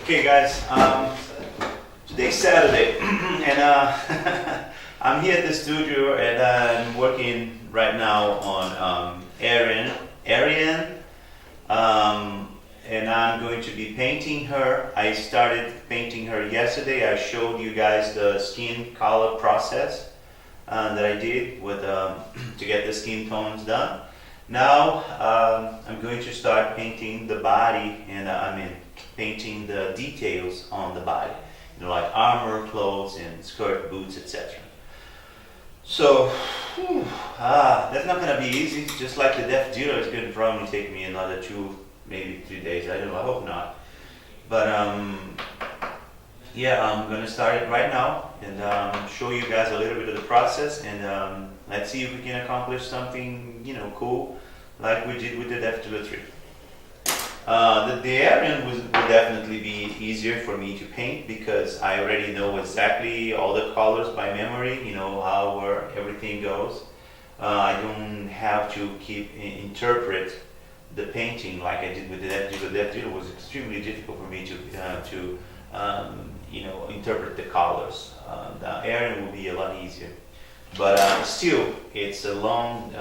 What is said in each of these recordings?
Okay, guys. Today's Saturday, and I'm here at the studio, and I'm working right now on Arian, and I'm going to be painting her. I started painting her yesterday. I showed you guys the skin color process that I did with to get the skin tones done. Now I'm going to start painting the body, and painting the details on the body, like armor, clothes, and skirt, boots, etc. So that's not gonna be easy. Just like the depth dealer, it's gonna probably take me another 2, maybe 3 days. I don't know. I hope not. But yeah, I'm gonna start it right now and show you guys a little bit of the process, and let's see if we can accomplish something, cool, like we did with the depth dealer 3. The Arian would definitely be easier for me to paint because I already know exactly all the colors by memory, how where everything goes. I don't have to interpret the painting like I did with the depth dealer. The depth dealer was extremely difficult for me to interpret the colors. The Arian will be a lot easier, but still, it's a long,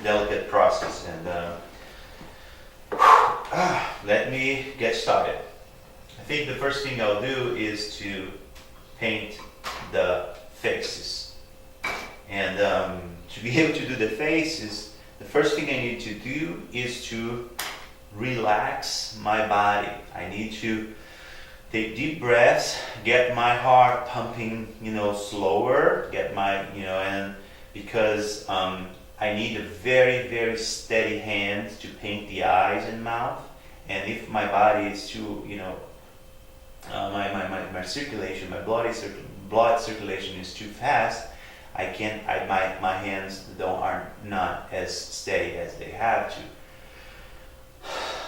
delicate process, and let me get started. I think the first thing I'll do is to paint the faces. And to be able to do the faces, the first thing I need to do is to relax my body. I need to take deep breaths, get my heart pumping, slower, get my, and because I need a very, very steady hand to paint the eyes and mouth. And if my body is too, my circulation, blood circulation is too fast, I can't. My hands are not as steady as they have to.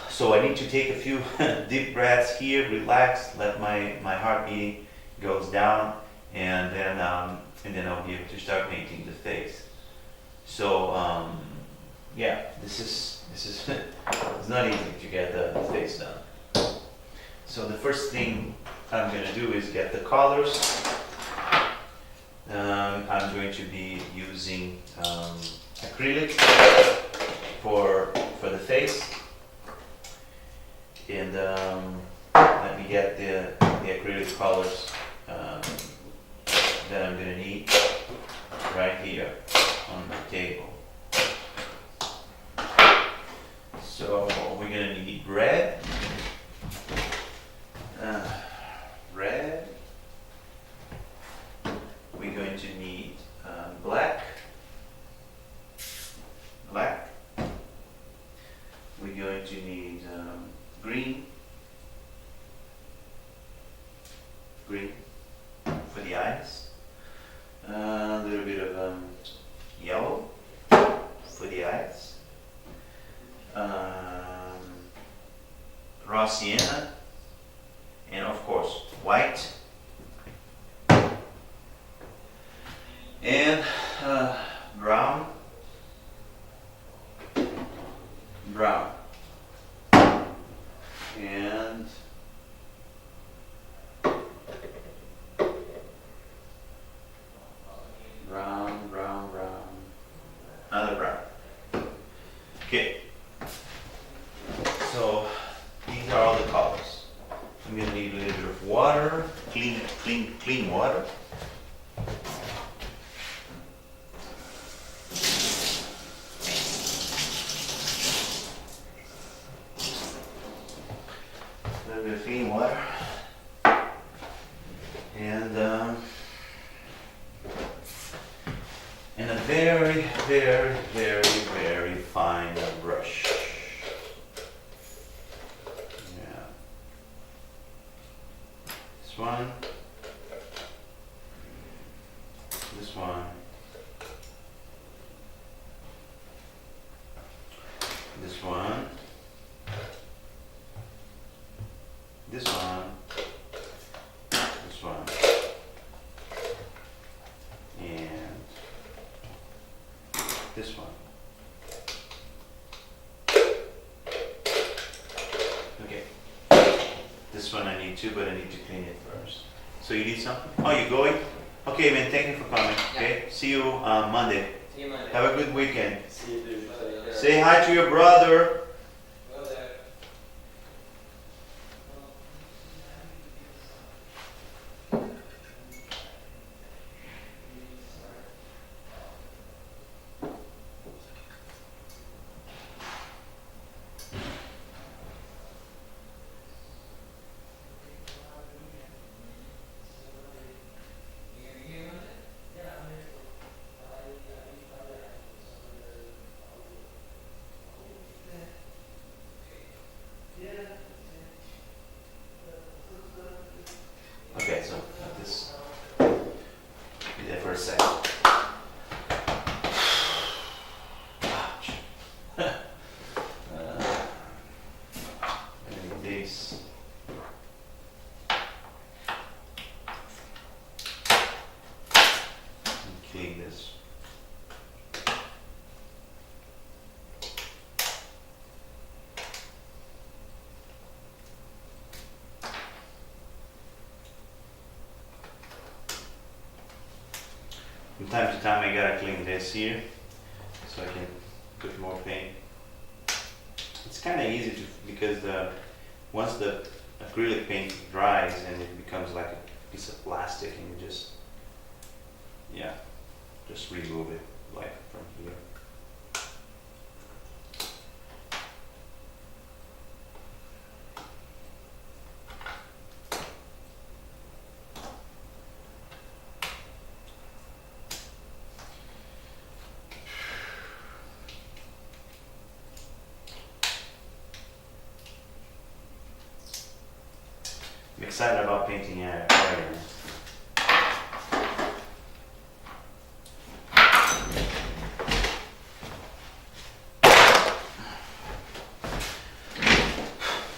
So I need to take a few deep breaths here, relax, let my heart beating goes down, and then I'll be able to start painting the face. So yeah, this is it's not easy to get the face done. So the first thing I'm going to do is get the colors. I'm going to be using acrylic for the face, and let me get the acrylic colors that I'm going to need right here on my table. So we're going to need red, we're going to need black, we're going to need green for the eyes, a little bit of yellow for the eyes, raw sienna, and of course white, and brown, and brown, another brown. Okay, so these are all the colors. I'm going to need a little bit of water, clean water. A little bit of clean water. And a very, very, very, very fine brush. Yeah. This one. This one. This one. This one. This one. And this one. Okay. This one I need too, but I need to clean it first. So you need something? Oh, you're going? Okay, man, thank you for coming. Okay, see you Monday. See you Monday. Have a good weekend. See you too. Say hi to your brother. Okay, so this be there for a second. Ouch. I need this. Clean this. From time to time I gotta clean this here so I can put more paint. It's kind of easy to because once the acrylic paint dries and it becomes like a piece of plastic and you just just remove it like from here. I'm excited about painting fire.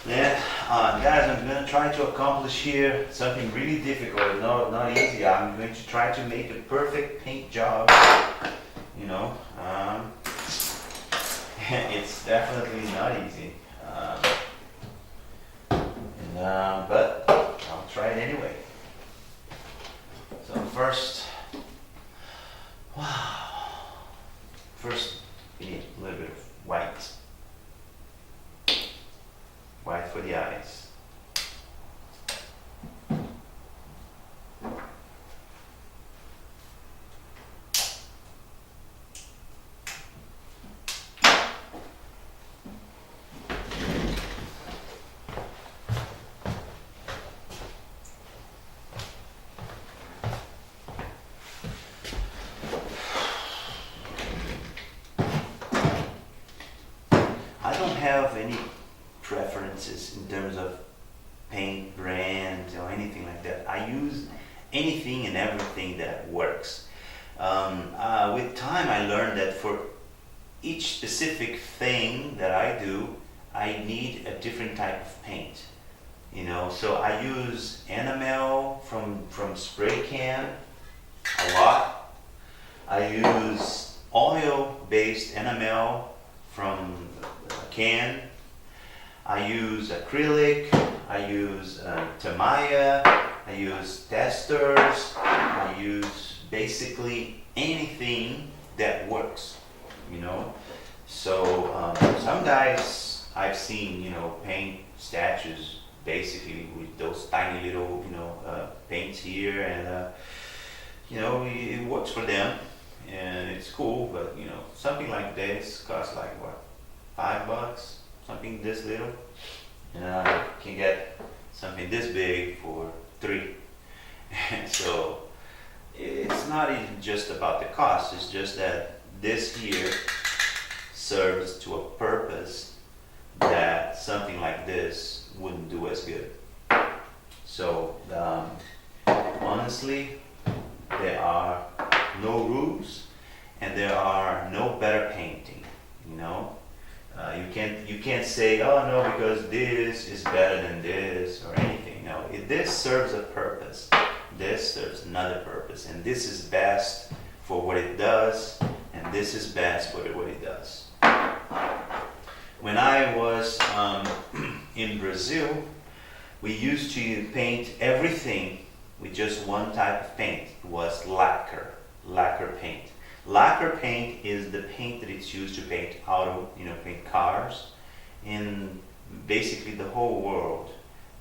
Yeah, guys, I'm gonna try to accomplish here something really difficult, not easy. I'm going to try to make a perfect paint job. You know, it's definitely not easy. But I'll try it anyway. So first, we need a little bit of white. White for the eyes. I don't have any preferences in terms of paint brands or anything like that. I use anything and everything that works. With time I learned that for each specific thing that I do, I need a different type of paint. You know, so I use enamel from spray can a lot. I use oil-based enamel from a can. I use acrylic, I use Tamiya, I use testers, I use basically anything that works, you know. So some guys I've seen, you know, paint statues basically with those tiny little, you know, paints here, and you know, it works for them and it's cool, but you know, something like this costs like what, $5? Something this little, and I can get something this big for $3. So it's not even just about the cost, it's just that this here serves to a purpose that something like this wouldn't do as good. So honestly, there are no rules and there are no better painting, you know. You can't say, oh no, because this is better than this or anything. No, this serves a purpose. This serves another purpose, and this is best for what it does, and this is best for what it does. When I was in Brazil, We used to paint everything with just one type of paint. It was lacquer paint. Lacquer paint is the paint that it's used to paint paint cars in basically the whole world.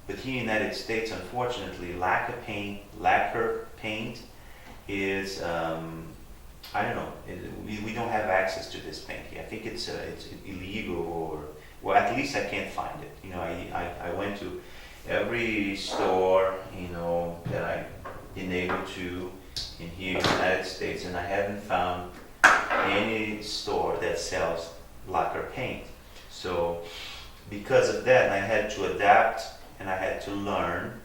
But here in the United States, unfortunately, lacquer paint is, I don't know, we don't have access to this paint here. I think it's illegal, or, well, at least I can't find it. I went to every store, that I've been able to in here in the United States, and I haven't found any store that sells lacquer paint. So because of that, I had to adapt and I had to learn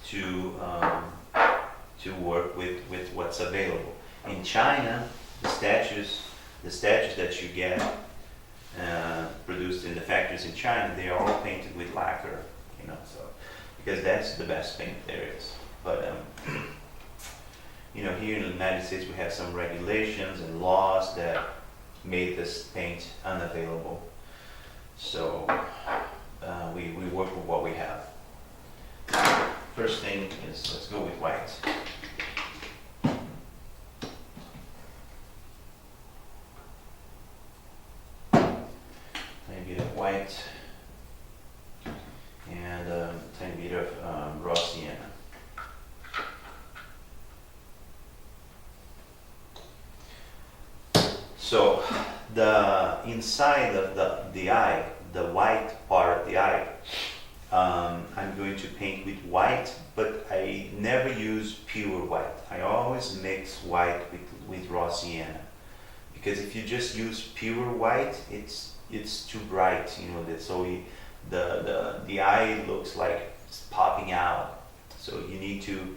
to work with what's available. In China, the statues that you get produced in the factories in China, they are all painted with lacquer, so because that's the best paint there is. But here in the United States, we have some regulations and laws that made this paint unavailable. So we work with what we have. First thing is, let's go with white. Tiny bit of white and a tiny bit of raw sienna. So the inside of the eye, the white part of the eye, I'm going to paint with white, but I never use pure white. I always mix white with raw sienna, because if you just use pure white, it's too bright, so the eye looks like it's popping out. So you need to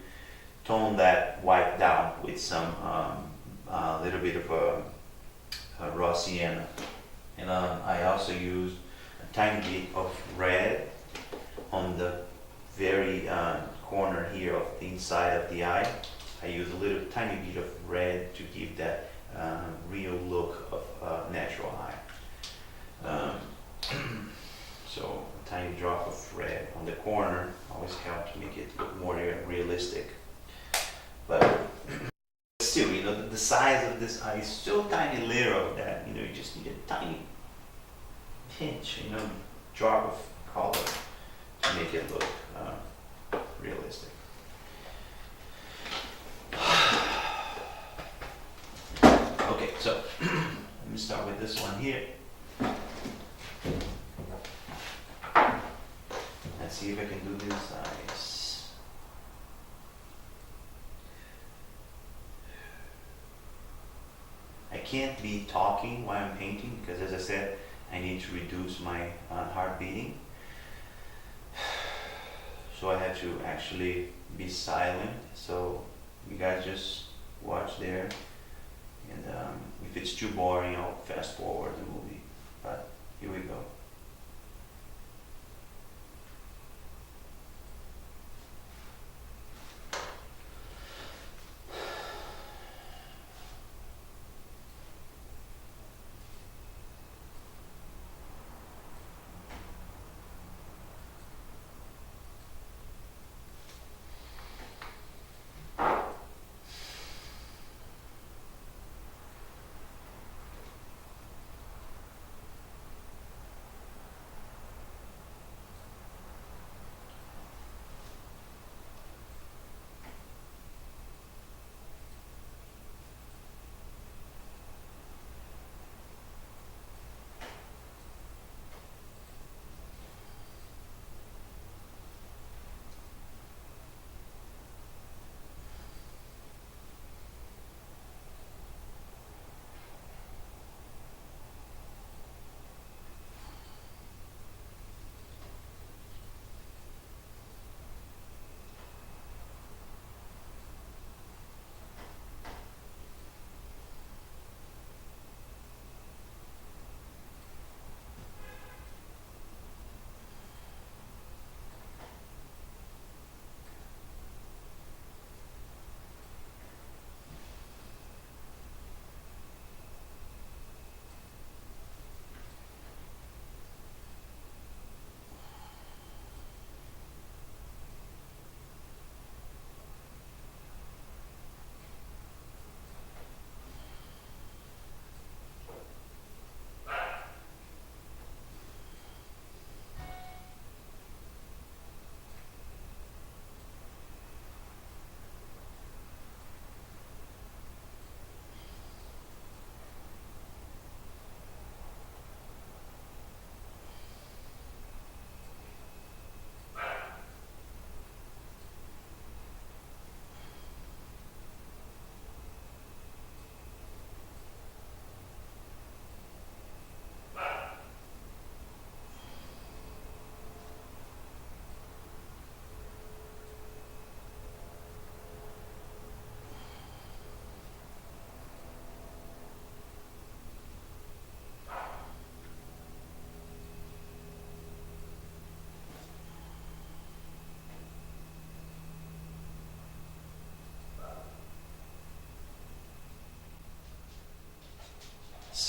tone that white down with some little bit of raw sienna. And I also use a tiny bit of red on the very corner here of the inside of the eye. I use a little tiny bit of red to give that real look of natural eye. So a tiny drop of red on the corner always helps make it look more realistic. But still, the size of this eye is so tiny little that you just need a tiny pinch, drop of color to make it look realistic. Okay, so let me start with this one here. Let's see if I can do this size. I can't be talking while I'm painting because, as I said, I need to reduce my heart beating. So I have to actually be silent. So you guys just watch there. And if it's too boring, I'll fast forward the movie. But here we go.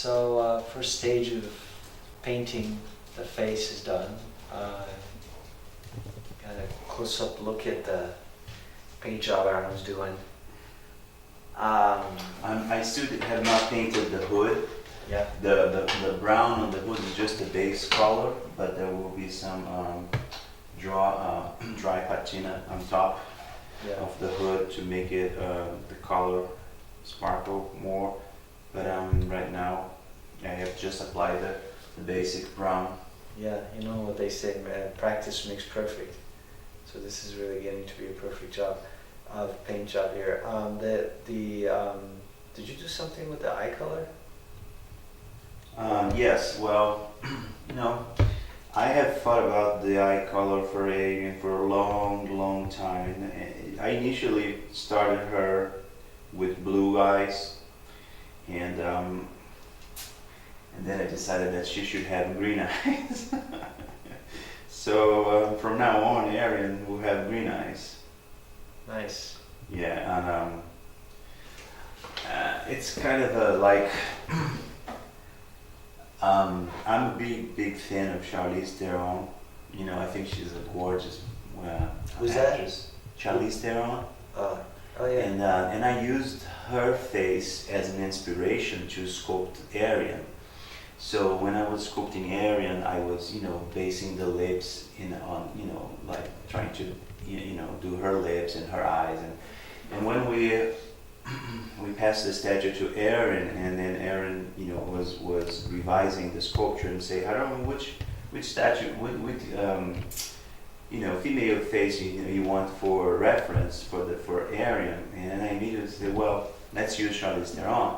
So first stage of painting the face is done. Got a close-up look at the paint job Aaron's doing. I still have not painted the hood. Yeah. The brown on the hood is just the base color, but there will be some dry patina on top of the hood to make it the color sparkle more. But right now I have just applied the basic brown. Yeah, you know what they say, practice makes perfect. So this is really getting to be a perfect job of paint job here. Did you do something with the eye color? Yes, well, I have thought about the eye color for Adrian for a long time. I initially started her with blue eyes, and then I decided that she should have green eyes. So from now on, Arian will have green eyes. Nice. Yeah, and it's kind of like I'm a big fan of Charlize Theron. I think she's a gorgeous Who's actress. Charlize Theron. Oh yeah. And I used her face as an inspiration to sculpt Arian. So when I was sculpting Arian, I was, basing the lips like trying to, do her lips and her eyes. And when we passed the statue to Aaron, and then Aaron, was revising the sculpture and say, I don't know which statue, which female face you want for reference for Aaron, and I immediately said, well, let's use Charlize Theron.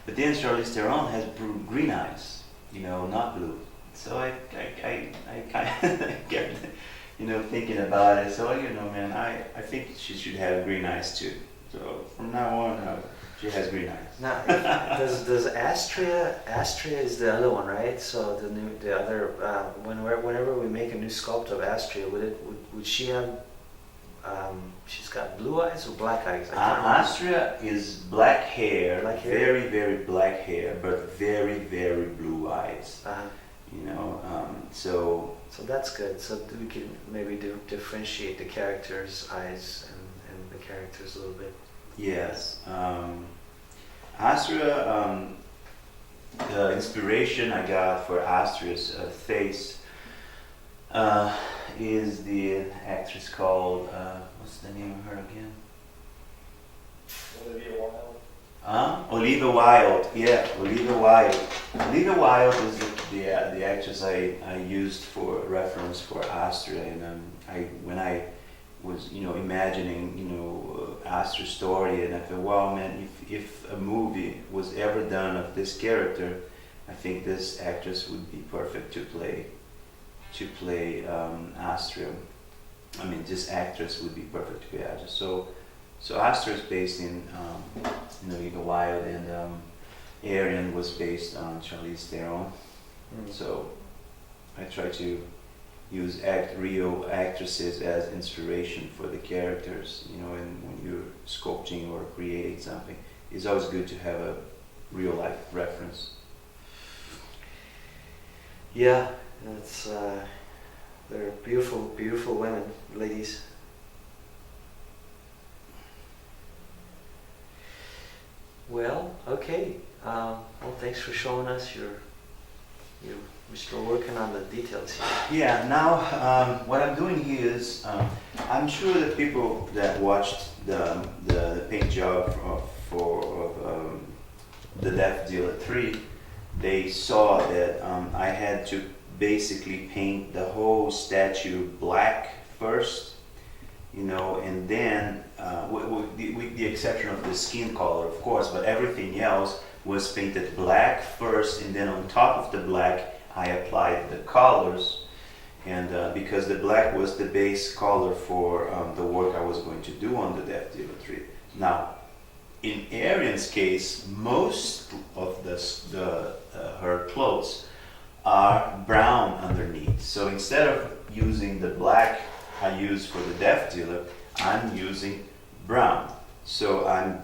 But then Charlize Theron has green eyes, not blue. So I kind of kept, thinking about it. So man, I think she should have green eyes too. So from now on, she has green eyes. Now, does Astria is the other one, right? So the other whenever we make a new sculpt of Astria, would she have? She's got blue eyes or black eyes? Astria is black hair, Black hair? very very black hair, but very very blue eyes. So that's good. So we can maybe differentiate the character's eyes and the characters a little bit. yes, Astria. The inspiration I got for Astria's face is the actress called what's the name of her again? Olivia Wilde. Olivia Wilde. Yeah, Olivia Wilde. Olivia Wilde is the actress I used for reference for Astria, and when I was imagining Astria's story, and I thought, wow man, if a movie was ever done of this character, I think this actress would be perfect to play Astria. I mean, this actress would be perfect to play Astria. So Astria is based in Olivia Wilde, and Arian was based on Charlize Theron. So I try to use real actresses as inspiration for the characters. And when you're sculpting or creating something, it's always good to have a real life reference. Yeah, it's they're beautiful women, ladies. Well, okay. Well, thanks for showing us you're still working on the details here. Yeah. Now, what I'm doing here is, I'm sure that people that watched the paint job for the Death Dealer 3, they saw that I had to basically paint the whole statue black first, and then with the exception of the skin color, of course, but everything else was painted black first, and then on top of the black I applied the colors, and because the black was the base color for the work I was going to do on the Death Dealer 3. Now, in Arian's case, most of her clothes are brown underneath. So instead of using the black I used for the Death Dealer, I'm using brown. So I'm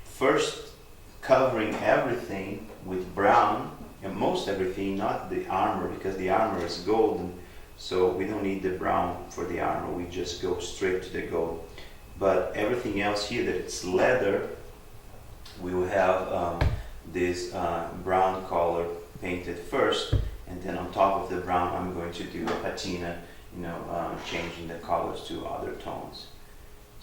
first covering everything with brown and most everything, not the armor, because the armor is golden, so we don't need the brown for the armor, we just go straight to the gold. But everything else here that it's leather, we will have this brown color painted first, and then on top of the brown I'm going to do a patina, changing the colors to other tones.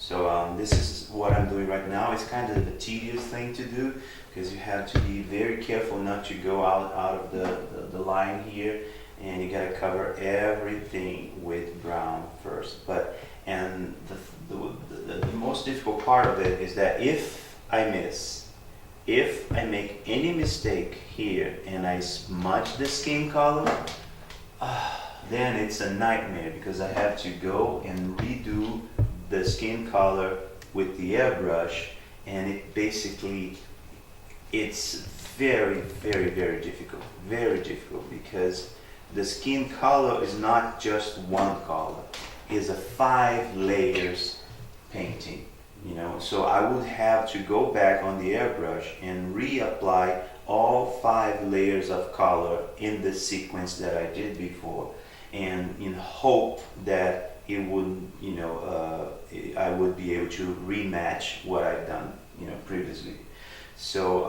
So this is what I'm doing right now. It's kind of a tedious thing to do because you have to be very careful not to go out of the line here, and you gotta cover everything with brown first. And the most difficult part of it is that if I make any mistake here and I smudge the skin color, then it's a nightmare because I have to go and redo the skin color with the airbrush, and it's very, very, very difficult because the skin color is not just one color, it's a 5 layers painting, so I would have to go back on the airbrush and reapply all 5 layers of color in the sequence that I did before, and in hope that it would, I would be able to rematch what I've done, previously. So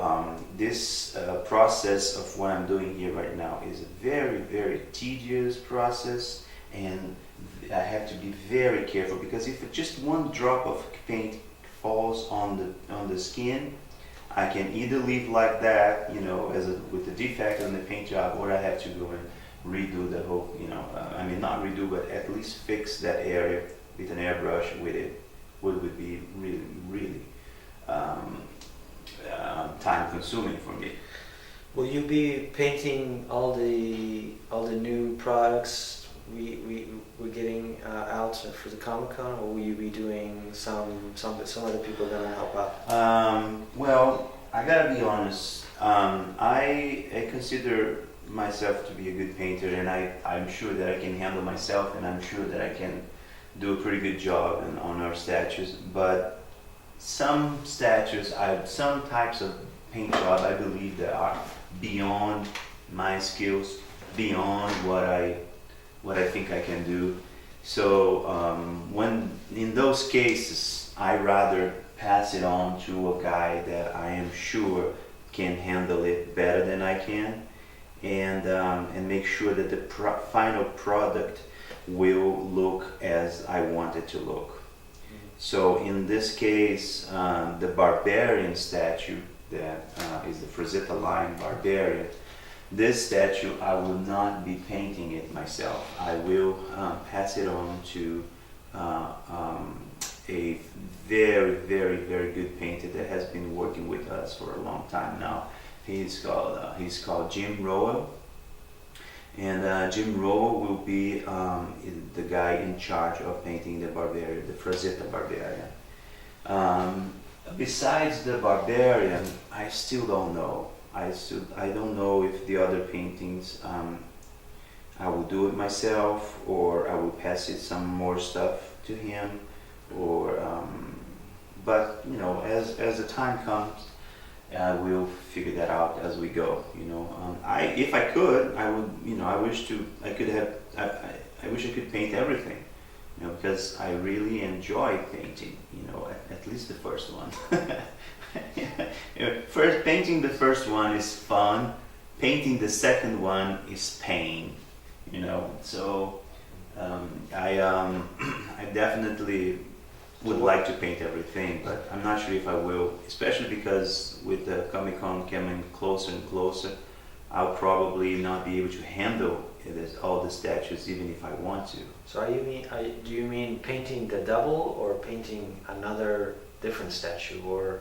this process of what I'm doing here right now is a very, very tedious process, and I have to be very careful because if just one drop of paint falls on the skin, I can either leave like that, with the defect on the paint job, or I have to go and redo the whole, not redo, but at least fix that area with an airbrush with it, would be really, really time consuming for me. Will you be painting all the new products we're getting out for the Comic-Con, or will you be doing some other people are gonna help out? Well, I gotta be honest. I consider myself to be a good painter, and I'm sure that I can handle myself, and I'm sure that I can do a pretty good job on our statues. But some statues, some types of paint job, I believe that are beyond my skills, beyond what I think I can do. So when in those cases, I rather pass it on to a guy that I am sure can handle it better than I can, and make sure that the final product will look as I want it to look. So in this case, the Barbarian statue that is the Frazetta line Barbarian, this statue I will not be painting it myself. I will pass it on to a very, very, very good painter that has been working with us for a long time now. He's called Jim Rowell, and Jim Rowell will be the guy in charge of painting the Barbarian, the Frazetta Barbarian. Besides the Barbarian, I still don't know. I don't know if the other paintings I will do it myself, or I will pass it some more stuff to him, or but as the time comes, we'll figure that out as we go. If I could, I would. I wish I could paint everything. Because I really enjoy painting. At least the first one. Painting the first one is fun. Painting the second one is pain. So I definitely would like to paint everything, but I'm not sure if I will, especially because with the Comic-Con coming closer and closer, I'll probably not be able to handle all the statues even if I want to. So do you mean painting the double, or painting another different statue, or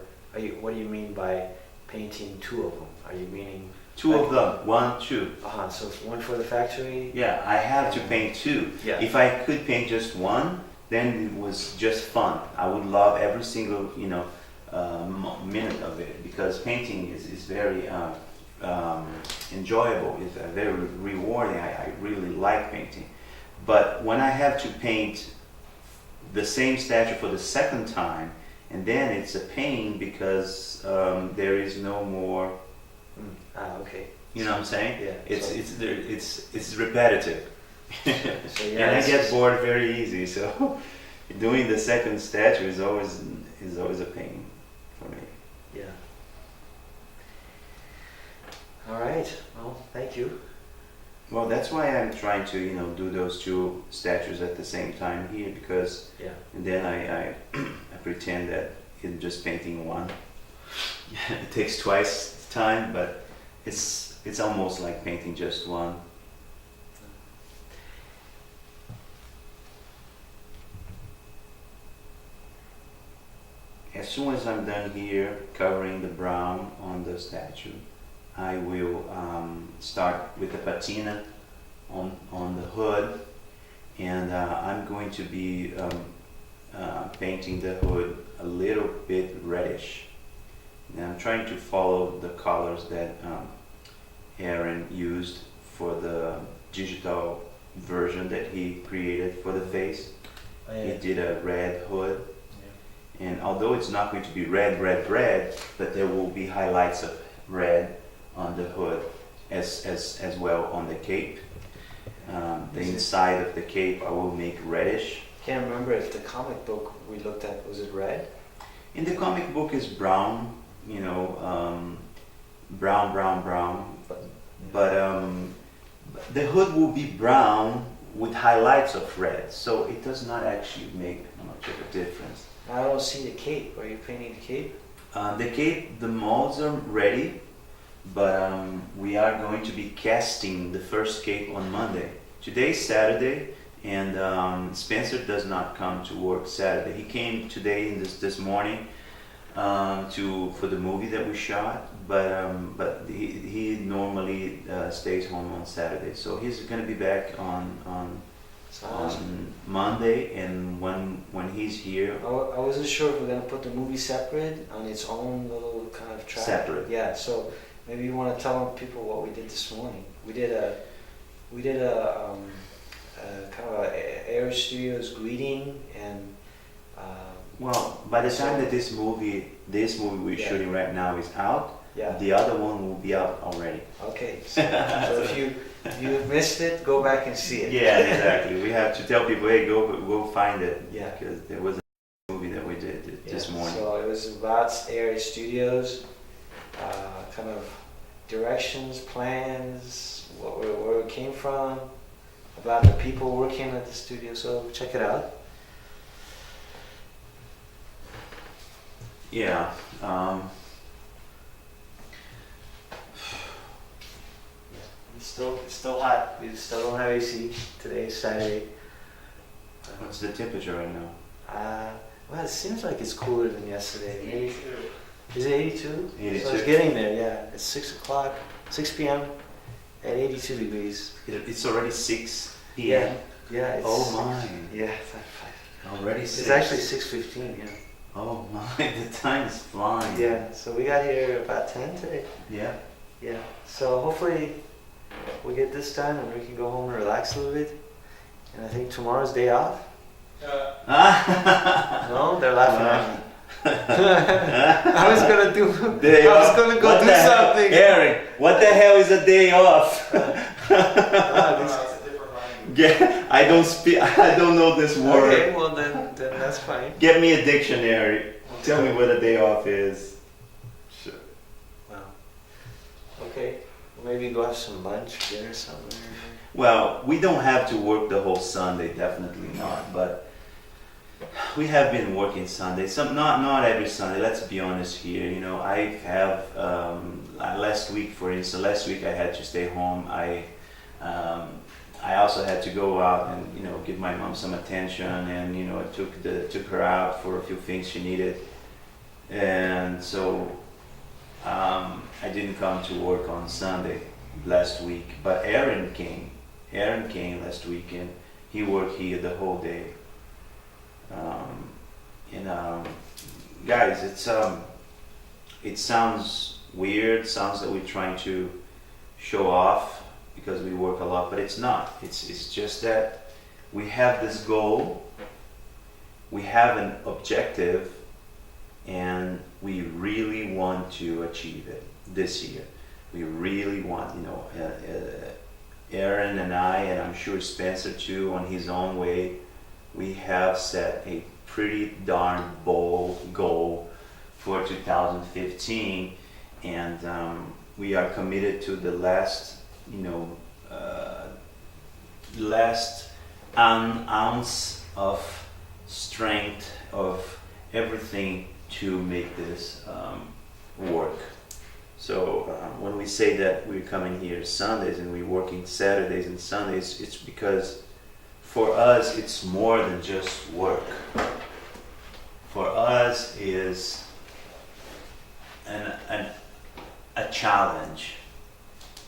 what do you mean by painting 2 of them? Are you meaning 2 of them, 1, 2. So one for the factory? Yeah, I have to paint 2. Yeah. If I could paint just 1, then it was just fun. I would love every single minute of it, because painting is very enjoyable. It's very rewarding. I really like painting. But when I have to paint the same statue for the second time, and then it's a pain because there is no more Okay. You know what I'm saying? Yeah. It's repetitive. So yeah, And I it's get just- bored very easy, so doing the second statue is always a pain for me. Yeah. All right. Well, thank you. Well, that's why I'm trying to, do those two statues at the same time here, because Yeah. and then I I pretend that I'm just painting one. It takes twice the time, but it's almost like painting just one. As soon as I'm done here covering the brown on the statue, I will start with the patina on the hood, and I'm going to be painting the hood a little bit reddish. And I'm trying to follow the colors that Aaron used for the digital version that he created for the face. Oh, He yeah. did a red hood. And although it's not going to be red, red, red, but there will be highlights of red on the hood as well on the cape. The Is it- inside of the cape I will make reddish. Can't remember if the comic book we looked at was it red? In the comic book is brown, brown, brown, brown. But the hood will be brown with highlights of red, so it does not actually make much of a difference. I don't see the cape. Are you painting the cape? The cape, the molds are ready, but we are going to be casting the first cape on Monday. Today's Saturday, and Spencer does not come to work Saturday. He came today in this morning for the movie that we shot, but he normally stays home on Saturday. So he's going to be back on Monday, and when he's here, I wasn't sure if we're gonna put the movie separate on its own little kind of track. Separate. Yeah. So maybe you want to tell people what we did this morning. We did a kind of a ARH Studios greeting and. well, by the time that this movie we're Yeah. shooting right now is out, Yeah. the other one will be out already. Okay. So if you missed it, go back and see it. Yeah, exactly. We have to tell people, hey, go find it. Yeah. Because there was a movie that we did this morning. So it was about ARH Studios, kind of directions, plans, where it came from, about the people working at the studio. So check it out. Yeah. It's still hot. We still don't have AC. Today is Saturday. What's the temperature right now? Well, it seems like it's cooler than yesterday. Maybe. Is it 82? 82. So it's getting there. Yeah. It's 6 o'clock, 6 p.m. at 82 degrees. It's already 6 p.m. Yeah. Yeah. It's Oh my. Yeah. Already 6. It's actually 6:15. Yeah. Oh my, the time is flying. Yeah. So we got here about 10 today. Yeah. Yeah. So hopefully we get this done and we can go home and relax a little bit. And I think tomorrow's day off. No, they're laughing at me. I was gonna do. Day I was off? gonna go What do the hell? something. Eric, what the hell is a day off? Yeah, I don't speak. I don't know this word. Okay, well then that's fine. Get me a dictionary. Tell me what a day off is. Sure. Wow. Okay. Well, maybe go have some lunch, dinner somewhere. Well, we don't have to work the whole Sunday, definitely not. But we have been working Sunday. Some not every Sunday. Let's be honest here. I have last week, for instance. Last week I had to stay home. I also had to go out and give my mom some attention, and I took her out for a few things she needed, and so I didn't come to work on Sunday last week. But Aaron came. Aaron came last week, and he worked here the whole day. Guys, it sounds weird. Sounds that we're trying to show off because we work a lot, but it's not. It's just that we have this goal, we have an objective, and we really want to achieve it this year. we really want, Aaron and I, and I'm sure Spencer too, on his own way, we have set a pretty darn bold goal for 2015, and we are committed to the last ounce of strength of everything to make this work. So when we say that we're coming here Sundays and we're working Saturdays and Sundays, it's because for us it's more than just work. For us is a challenge.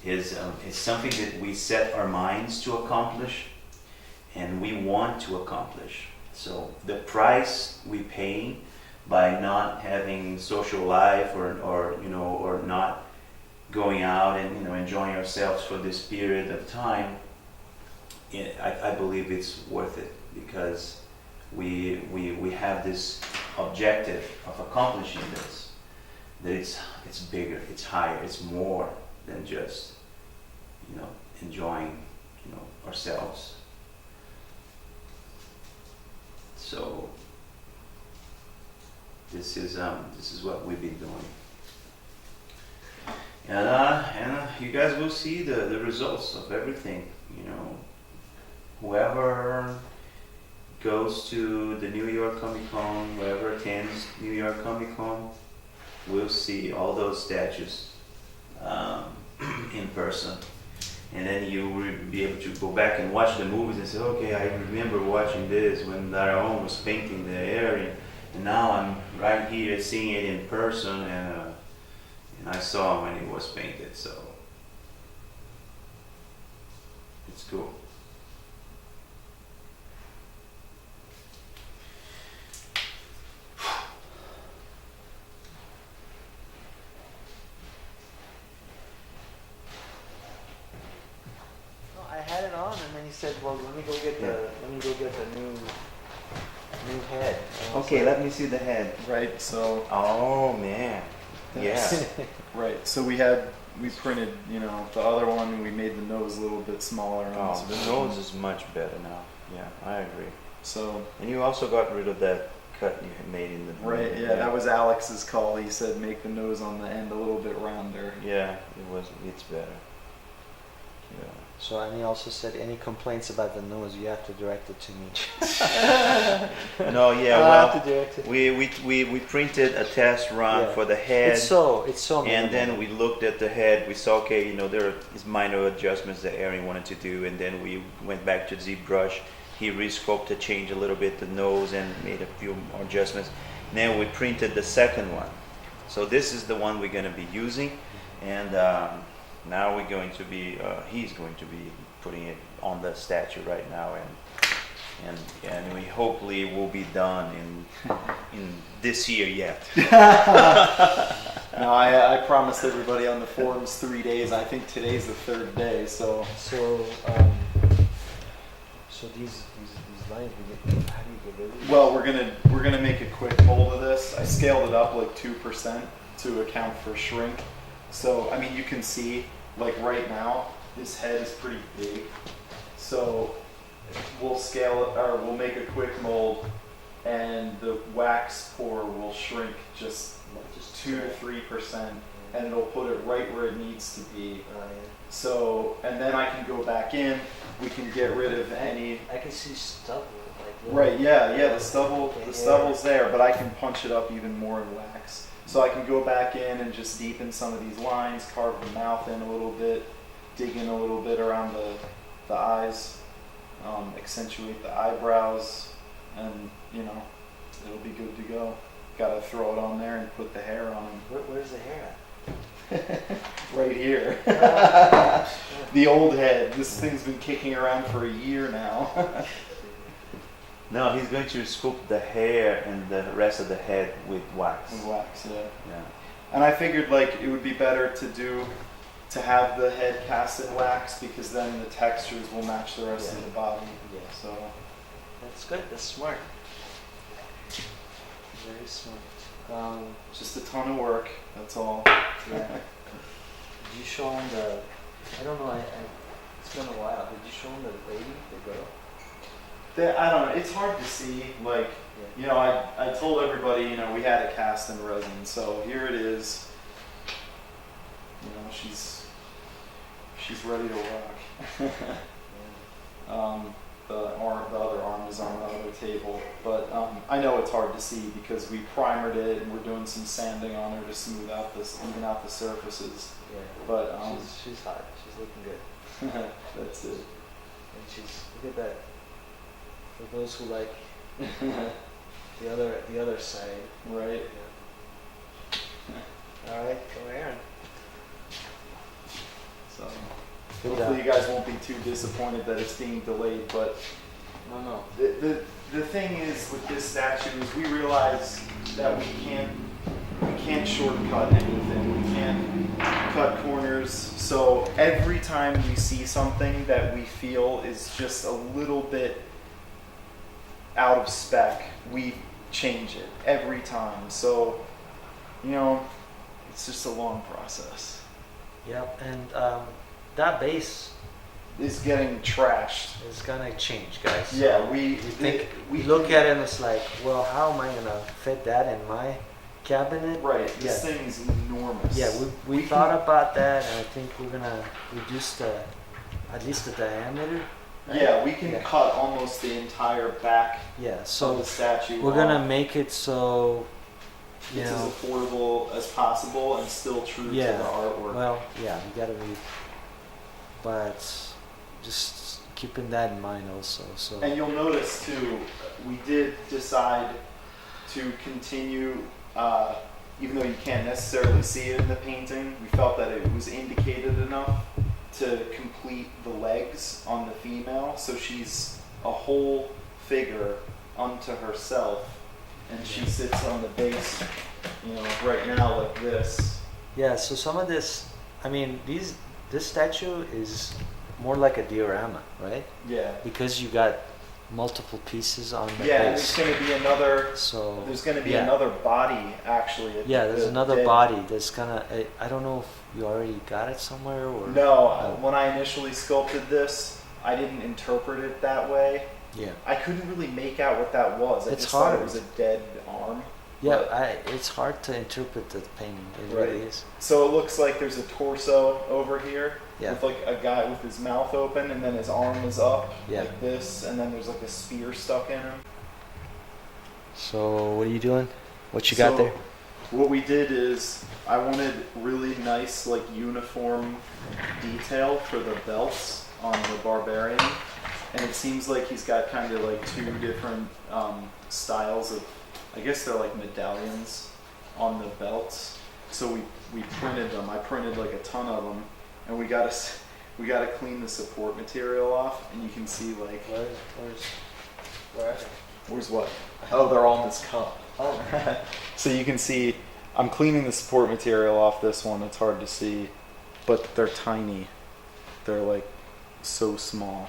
Is something that we set our minds to accomplish, and we want to accomplish. So the price we pay by not having social life or not going out and enjoying ourselves for this period of time, I believe it's worth it, because we have this objective of accomplishing this, that it's bigger, it's higher, it's more than just enjoying ourselves. So this is what we've been doing, and you guys will see the results of everything. Whoever goes to the New York Comic Con, whoever attends New York Comic Con, will see all those statues in person, and then you will be able to go back and watch the movies and say, okay, I remember watching this when Daron was painting the area, and now I'm right here seeing it in person, and I saw when it was painted. So it's cool. I had it on, and then he said, "Well, let me go get the new head." Okay, let me see the head. Right, so Oh man, yeah. right, so we printed, the other one, we made the nose a little bit smaller. on Oh, this the version. nose is much better now. Yeah, I agree. So And you also got rid of that cut you had made in the right, yeah, that was Alex's call. He said make the nose on the end a little bit rounder. Yeah, it's better. Yeah. So, and he also said, any complaints about the nose, you have to direct it to me. No, yeah, I'll have well, to direct it. we printed a test run Yeah. for the head. It's so And minimal. then we looked at the head. We saw, okay, there is minor adjustments that Aaron wanted to do, and then we went back to ZBrush. He resculpted, changed a little bit the nose, and made a few more adjustments. Then we printed the second one. So this is the one we're going to be using, and now we're going to be. He's going to be putting it on the statue right now, and we hopefully will be done in this year yet. No, I promised everybody on the forums 3 days. I think today's the third day, so So these lines, how do you get rid of them? well, we're gonna make a quick mold of this. I scaled it up like 2% to account for shrink. So I mean, you can see like right now this head is pretty big. So we'll scale it, or we'll make a quick mold, and the wax pour will shrink just 2 to 3%, and it'll put it right where it needs to be. So, and then I can go back in. We can get rid of any. I can see stubble. Right, yeah, the stubble's there, but I can punch it up even more in wax. So I can go back in and just deepen some of these lines, carve the mouth in a little bit, dig in a little bit around the eyes, accentuate the eyebrows, and it'll be good to go. Gotta throw it on there and put the hair on them. Where's the hair at? Right here. The old head. This thing's been kicking around for a year now. No, he's going to sculpt the hair and the rest of the head with wax. With wax, yeah. Yeah. And I figured like it would be better to have the head cast in wax, because then the textures will match the rest of the body. Yeah. So That's good. That's smart. Very smart. just a ton of work. That's all. Yeah. Did you show him the? I don't know. It's been a while. Did you show him the lady, the girl? I don't know. It's hard to see. Like, Yeah. you know, I told everybody, you know, we had a cast in resin, so here it is. You know, she's ready to rock. The other arm is on the other table, but I know it's hard to see because we primered it and we're doing some sanding on her to smooth out even out the surfaces. Yeah. But she's hot. She's looking good. that's it. And she's look at that. For those who like the other side. Right. Yeah. All right, go Aaron. So Good hopefully job. you guys won't be too disappointed that it's being delayed, but No. the thing is with this statue is we realize that we can't shortcut anything. We can't cut corners. So every time we see something that we feel is just a little bit out of spec, we change it every time. So, you know, it's just a long process. Yep, and that base It's getting trashed. is gonna change, guys. Yeah, we We look at it and it's like, well, how am I gonna fit that in my cabinet? Right, this Yeah. thing is enormous. Yeah, we thought about that, and I think we're gonna reduce at least the diameter. Right? Yeah, we can Yeah. cut almost the entire back Yeah, of so the statue. we're off. gonna make it so, you It's as know, affordable as possible and still true Yeah. to the artwork. well, yeah, we gotta be, but just keeping that in mind also. So And you'll notice too, we did decide to continue, even though you can't necessarily see it in the painting, we felt that it was indicated enough to complete the legs on the female, so she's a whole figure unto herself, and she sits on the base, you know, right now like this. yeah, so some of this, I mean, this statue is more like a diorama, right? Yeah. Because you got multiple pieces on the Yeah, and there's base. going to be another. So There's going to be yeah. another body actually. Yeah, there's The another dead- body that's gonna. I don't know if you already got it somewhere or. No, when I initially sculpted this, I didn't interpret it that way. Yeah. I couldn't really make out what that was. I It's just thought hard. it was a dead arm. Yeah, But- it's hard to interpret the painting. It Right. really is. So it looks like there's a torso over here Yeah. with like a guy with his mouth open, and then his arm is up Yeah. like this, and then there's like a spear stuck in him. So what are you doing? What you got So, there? What we did is I wanted really nice like uniform detail for the belts on the barbarian, and it seems like he's got kind of like two different styles of, I guess they're like medallions on the belts. So we printed them. I printed like a ton of them, and we got to clean the support material off, and you can see like where's what? Oh, they're all in this cup. Oh. So you can see, I'm cleaning the support material off this one. It's hard to see, but they're tiny. They're like so small.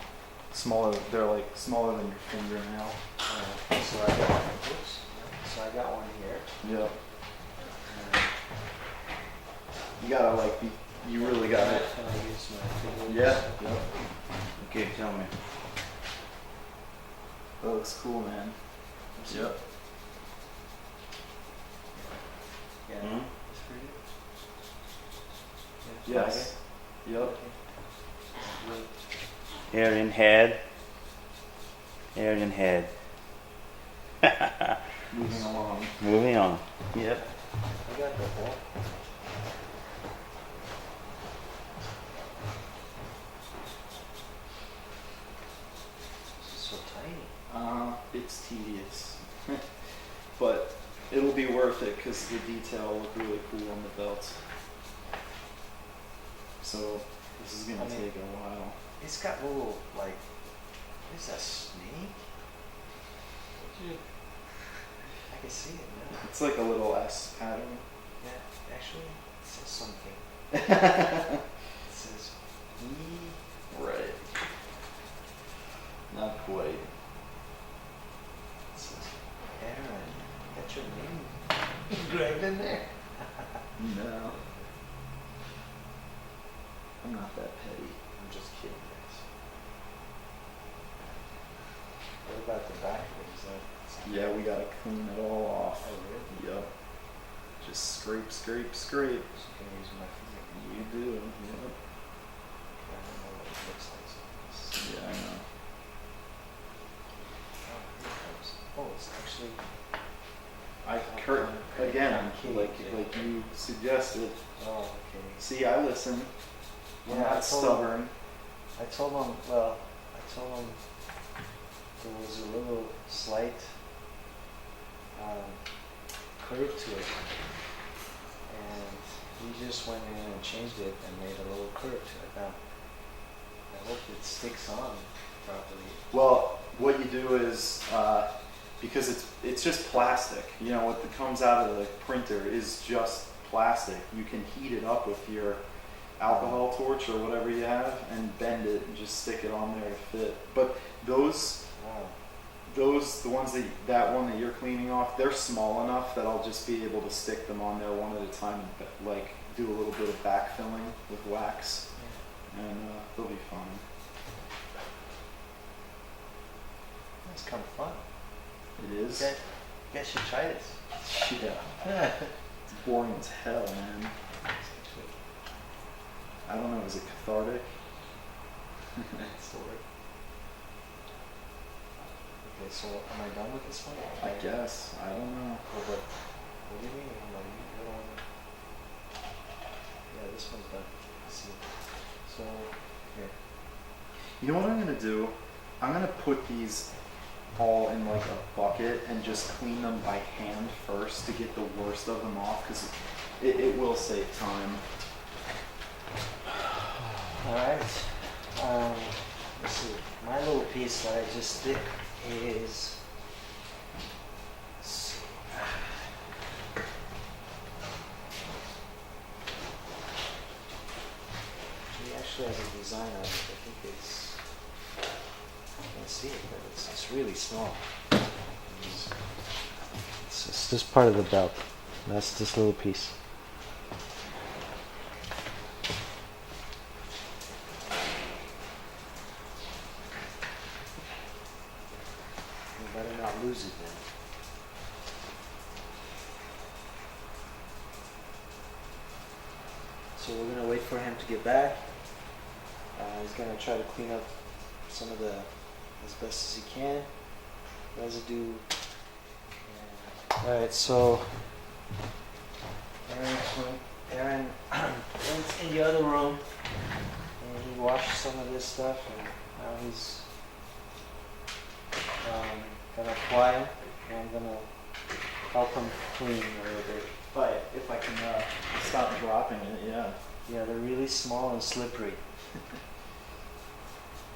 Smaller. They're like smaller than your fingernail. So I got one here. Yeah. You gotta like be. You really gotta. Can I use my fingers? Yeah. Yep. Okay, tell me. That looks cool, man. Yep. Yeah. Hmm? It's pretty good. Yeah, Yes. Yep. Aryan head. Aryan head. Moving along. Moving on. Yep. I got the ball. This is so tiny. It's tedious, but it'll be worth it because the detail look really cool on the belts. So this is gonna I mean- take a while. It's got little like. Is that snake? I can see it now. It's like a little S pattern. Yeah, actually, it says something. It says E. Right. Not quite. It says Aaron. Got your name engraved in there. No. I'm not that petty. I'm just kidding, guys. What about the back? Is that? Yeah, we gotta clean it all off. Oh, really? Yep. Just scrape, scrape, scrape. Just gonna use my finger. You do. Yep. I don't know what it looks like. Yeah, I know. Oh, here it comes. Oh, it's actually. Again, Okay. like you suggested. Oh, okay. See, I listen. I'm Yeah, I not told stubborn. I told him there was a little slight curve to it, and he just went in and changed it and made a little curve to it. Now, I hope it sticks on properly. Well, what you do is because it's just plastic. You know what comes out of the printer is just plastic. You can heat it up with your alcohol torch or whatever you have and bend it and just stick it on there to fit. But those Wow. the ones that one that you're cleaning off, they're small enough that I'll just be able to stick them on there one at a time and like do a little bit of backfilling with wax, Yeah. and they'll be fine. That's kind of fun. It is. You guys should try this. Yeah. It's boring as hell, man. I don't know. Is it cathartic? Still work. Okay, so am I done with this one? I guess. I don't know. Oh, but what do you mean? No, you don't want to. Yeah, this one's done. Let's see. So here. You know what I'm gonna do? I'm gonna put these all in like a bucket and just clean them by hand first to get the worst of them off, because it will save time. All right. Let's see. My little piece that I just did is. Let's see. He actually has a design on it. I think it's. I can't see it, but it's really small. It's just this part of the belt. That's this little piece. You better not lose it then. So we're gonna wait for him to get back. He's gonna try to clean up some of the as best as he can. Residue. Alright, so Aaron went in the other room and he washed some of this stuff, and now he's gonna apply them, and I'm gonna help him clean a little bit. If I can stop dropping it, yeah. Yeah, they're really small and slippery.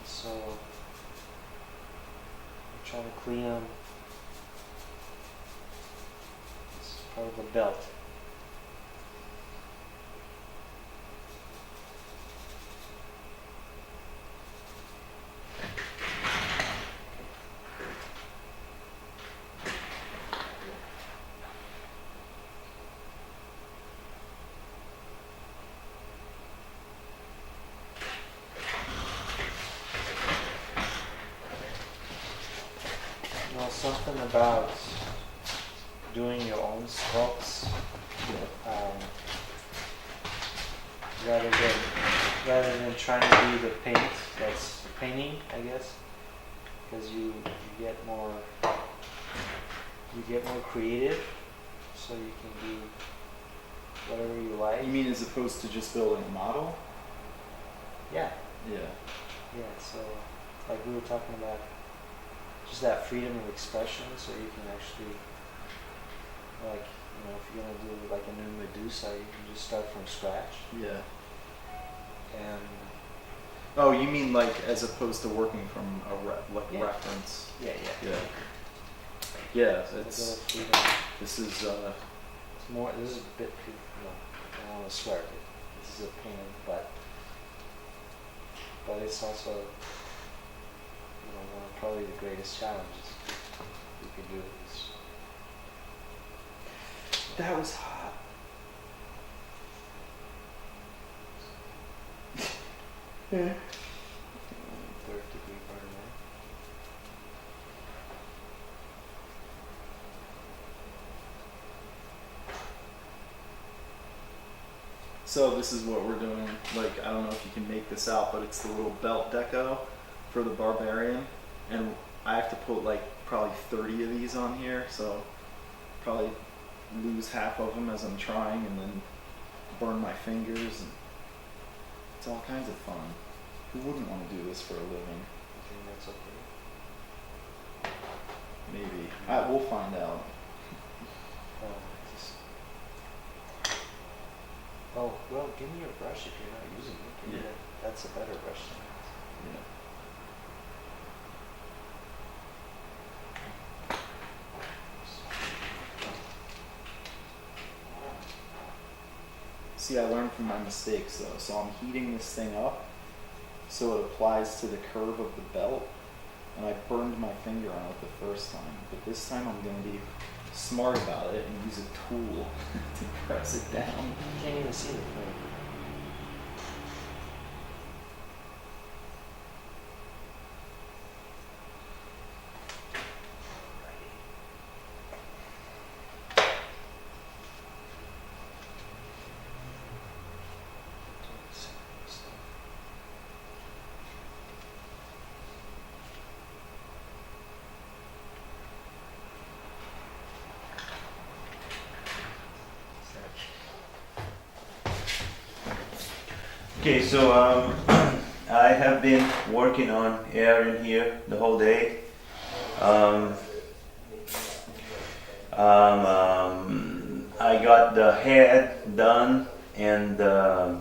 So I'm trying to clean them. It's part of the belt. You know, something about doing your own sculpts, rather than trying to do the paint. That's painting, I guess, because you get more creative, so you can do whatever you like. You mean as opposed to just building a model? Yeah. Yeah. Yeah, so like we were talking about, just that freedom of expression, so you can actually, like, you know, if you're gonna do like a new Medusa, you can just start from scratch. Yeah. And Oh, you mean like as opposed to working from a Yeah. reference? yeah. Yeah. Yeah, A bit it's of freedom. this is It's more. This is a bit. No, I don't want to swear. But this is a pain in the butt. But it's also, you know, one of probably the greatest challenges you can do is. that was hot. Third degree part of that. So this is what we're doing. Like, I don't know if you can make this out, but it's the little belt deco for the Barbarian. And I have to put like probably 30 of these on here, so probably lose half of them as I'm trying and then burn my fingers. And it's all kinds of fun. Who wouldn't want to do this for a living? I think that's okay. Maybe. We'll find out. Oh, well, give me your brush if you're not using it. Give me Yeah. that's a better brush than Yeah. See, I learned from my mistakes though. So I'm heating this thing up so it applies to the curve of the belt. And I burned my finger on it the first time. But this time I'm going to be smart about it and use a tool to press it down. You can't even see the flame. Okay, so I have been working on air in here the whole day. I got the head done and the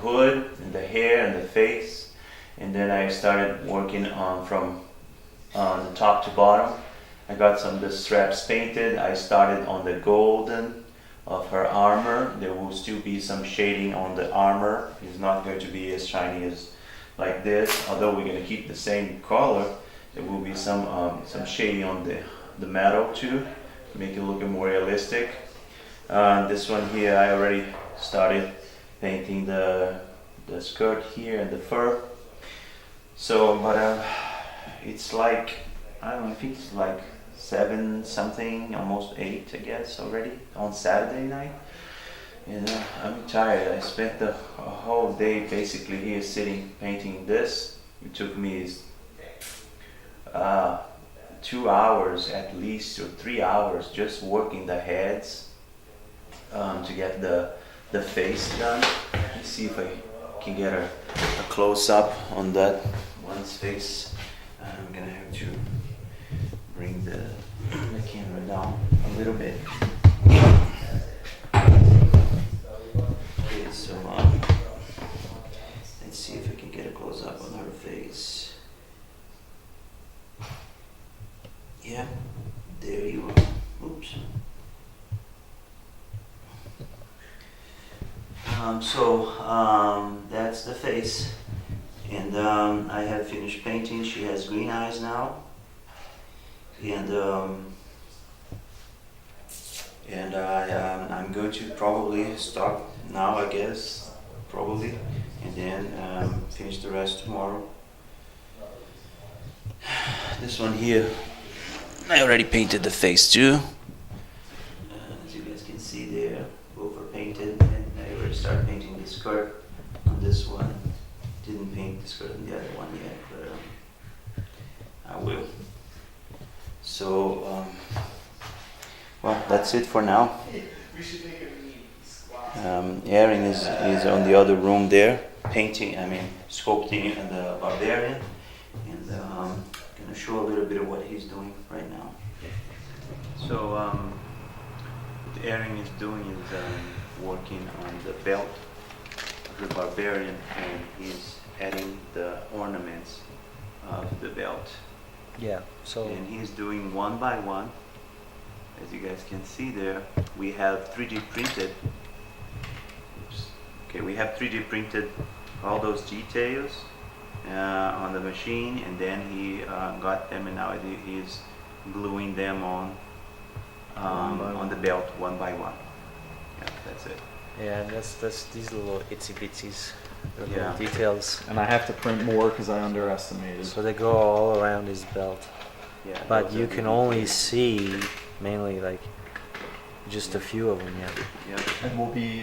hood and the hair and the face, and then I started working on from the top to bottom. I got some of the straps painted. I started on the golden of her armor. There will still be some shading on the armor. It's not going to be as shiny as like this, although we're going to keep the same color. There will be some shading on the metal too, to make it look more realistic. This one here, I already started painting the skirt here and the fur. So, but it's like, I don't know, I think it's like 7 something, almost 8 I guess already on Saturday night. And I'm tired. I spent the whole day basically here sitting painting this. It took me 2 hours at least, or 3 hours, just working the heads to get the face done. Let's see if I can get a close up on that one's face. I'm gonna have to bring the camera down a little bit. Okay, so let's see if I can get a close up on her face. Yeah, there you are. Oops. That's the face, and I have finished painting. She has green eyes now, and I'm going to probably stop now, I guess, probably, and then finish the rest tomorrow. This one here, I already painted the face too. As you guys can see there, both are painted, and I already started painting the skirt on this one. Didn't paint the skirt on the other one yet, but I will. So, well, that's it for now. Erin is on the other room there, sculpting the Barbarian, and gonna show a little bit of what he's doing right now. So, what Erin is doing is working on the belt of the Barbarian, and he's adding the ornaments of the belt. Yeah, so And he's doing one by one. As you guys can see there, we have 3D printed. Oops. Okay, we have 3D printed all those details on the machine, and then he got them, and now he's gluing them on the belt one by one. Yeah, that's it. yeah, and that's these little itsy bitsies. the Yeah. little details. And I have to print more because I underestimated. So they go all around his belt. Yeah, But those you are the can only details. see mainly like just a few of them, yeah. Yep. And we'll be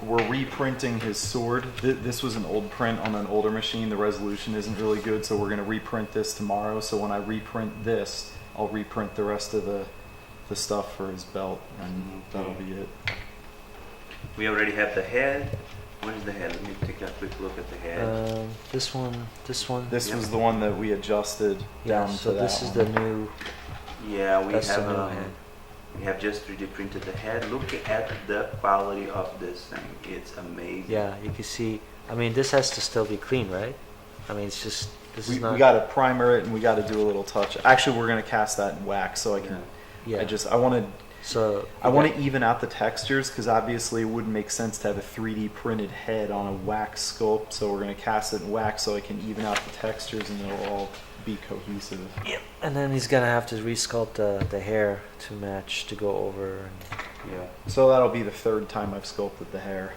we're reprinting his sword. This was an old print on an older machine. The resolution isn't really good, so we're gonna reprint this tomorrow. So when I reprint this, I'll reprint the rest of the stuff for his belt, and that'll be it. We already have the head. What is the head? Let me take a quick look at the head. This one. This Yep. was the one that we adjusted Yeah, down so to this that is one. the new. Yeah, we That's the have new head. we have just 3D printed the head. Look at the quality of this thing. It's amazing. Yeah, you can see. I mean, this has to still be clean, right? I mean, it's just this We is not. got to primer it and we got to do a little touch. Actually, we're gonna cast that in wax so I can. Yeah. I want So to even out the textures because obviously it wouldn't make sense to have a 3D printed head on a wax sculpt. So we're gonna cast it in wax so I can even out the textures and it'll all be cohesive. Yep. And then he's gonna have to resculpt the hair to match to go over. And Yeah. So that'll be the third time I've sculpted the hair.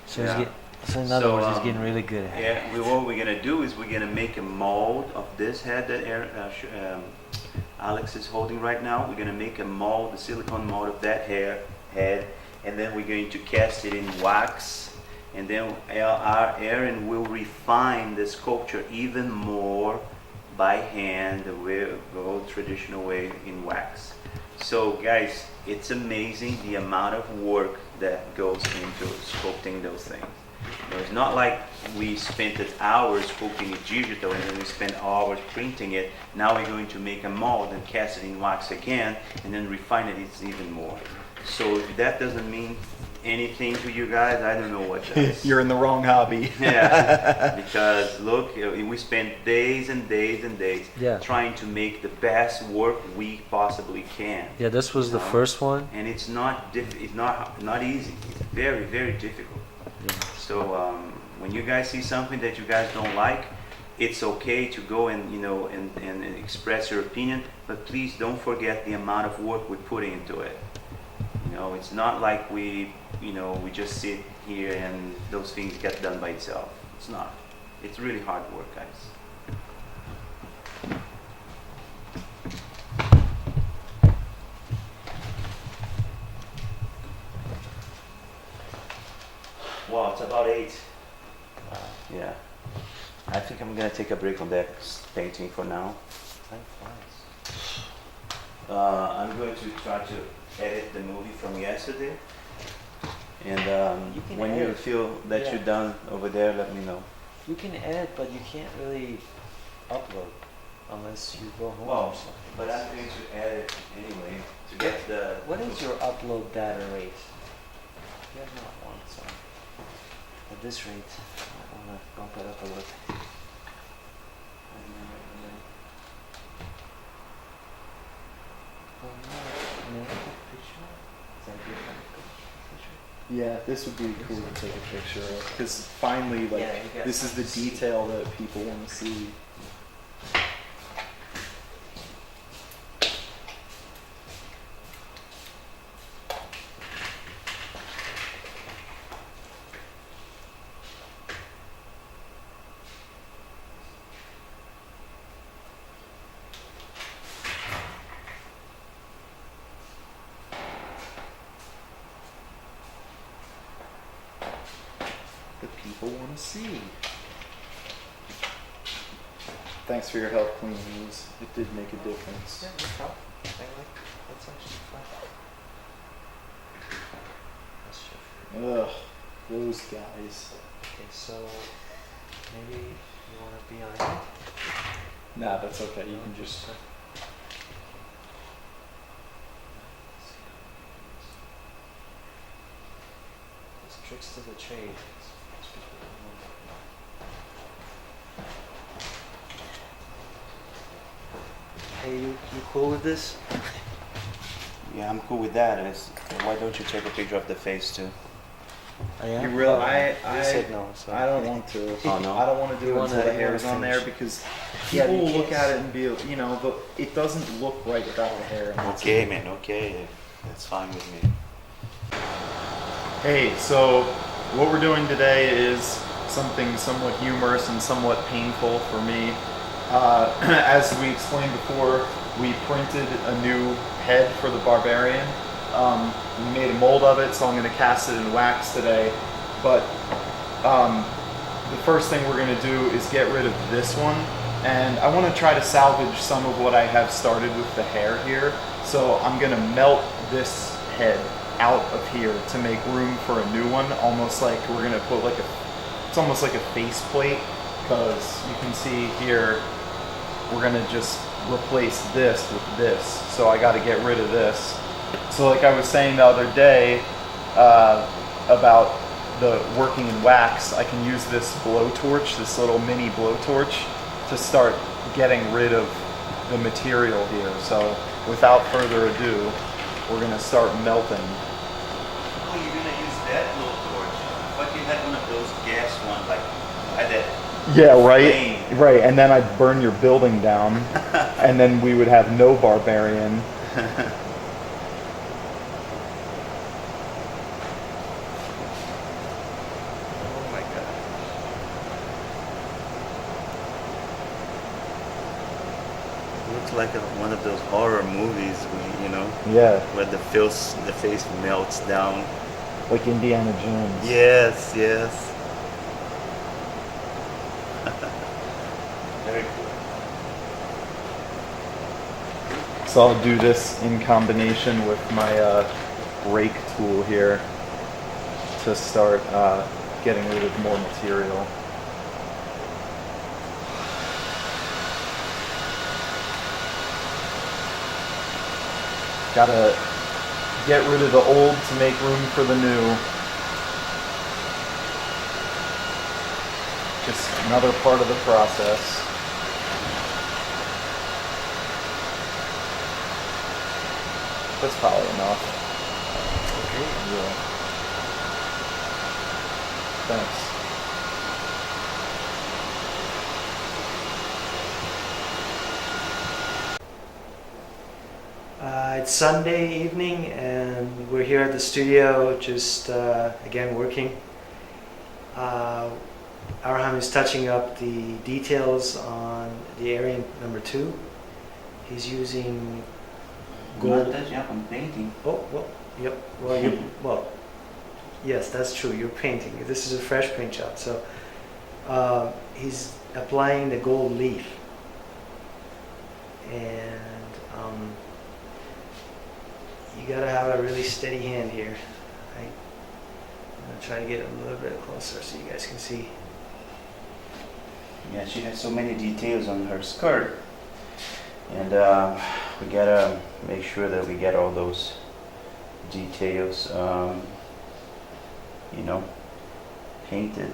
so Yeah. so in other So, words, he's getting really good at it. Yeah, what we're gonna do is we're gonna make a mold of this head that Alex is holding right now. We're gonna make a mold, a silicone mold of that head, and then we're going to cast it in wax, and then Aaron will refine the sculpture even more by hand, the old traditional way in wax. So guys, it's amazing the amount of work that goes into sculpting those things. You know, it's not like we spent hours sculpting it digital and then we spent hours printing it. Now we're going to make a mold and cast it in wax again and then refine it even more. So if that doesn't mean anything to you guys, I don't know what does. You're in the wrong hobby. Yeah, because look, we spent days and days and days Yeah. trying to make the best work we possibly can. Yeah, this was the No. first one. And it's not it's not easy. It's very, very difficult. Yeah. So when you guys see something that you guys don't like, it's okay to go and and express your opinion, but please don't forget the amount of work we're putting into it. You know, it's not like we just sit here and those things get done by itself. It's not. It's really hard work, guys. Wow, it's about 8. Yeah. I think I'm gonna take a break on that painting for now. Time flies. I'm going to try to edit the movie from yesterday. And You can when you edit. feel that Yeah. you're done over there, let me know. You can edit, but you can't really upload unless you go home Well, or something. but I'm going to edit anyway to get the. What is your upload data rate? You have not one, so at this rate, I want to bump it up a little. Oh no, may I take a picture? Is that good? Picture? Yeah, this would be cool to take a picture of because finally, like, Yeah, you got this is the something to see. detail that people want to see. The people want to see. Thanks for your help cleaning these. It did make a difference. Yeah, no problem. That's actually fine. That's Ugh, those guys. Okay, so maybe you want to be on it? Nah, that's okay. You can just. It's tricks to the trade. Hey, you cool with this? Yeah, I'm cool with that. Why don't you take a picture of the face too? I am. You really? You said no. So. I don't want to. Oh, no? I don't want to do You it wanna- until the you hair's wanna on there finish. because Yeah, people you will look can't at it and be, it doesn't look right without the hair. And that's Okay, man. Okay, that's fine with me. Hey, so what we're doing today is something somewhat humorous and somewhat painful for me. As we explained before, we printed a new head for the Barbarian. We made a mold of it, so I'm going to cast it in wax today. But the first thing we're going to do is get rid of this one. And I want to try to salvage some of what I have started with the hair here. So I'm going to melt this head out of here to make room for a new one. Almost like we're going to put like it's almost like a face plate, because you can see here, we're going to just replace this with this. So I got to get rid of this. So like I was saying the other day about the working in wax, I can use this blowtorch, this little mini blowtorch, to start getting rid of the material here. So without further ado, we're gonna start melting. Oh, you're gonna use that little torch? I thought you had one of those gas ones, like that. Yeah, right. Flame. Right, and then I'd burn your building down, and then we would have no Barbarian. Oh my god. Looks like one of those horror movies, Yeah, where the face melts down. like Indiana Jones. Yes, yes. Very cool. So I'll do this in combination with my rake tool here to start getting rid of more material. Gotta get rid of the old to make room for the new. Just another part of the process. That's probably enough. Okay. Yeah. Thanks. It's Sunday evening and we're here at the studio just again working. Abraham is touching up the details on the area number 2. He's using gold. Not touching up, I'm painting. Oh, well, yep. Well, yes, that's true. You're painting. This is a fresh paint job. So he's applying the gold leaf, and you gotta have a really steady hand here. I'm gonna try to get a little bit closer so you guys can see. Yeah, she has so many details on her skirt, and we gotta make sure that we get all those details, painted.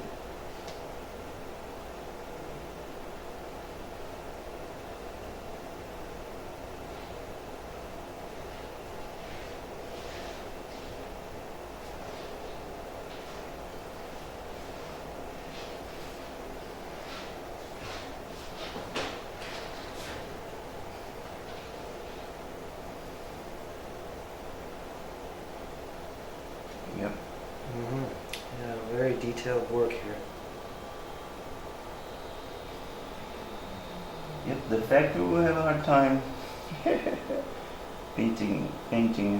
Yep. Yeah, very detailed work here. Yep, the factory will have a hard time painting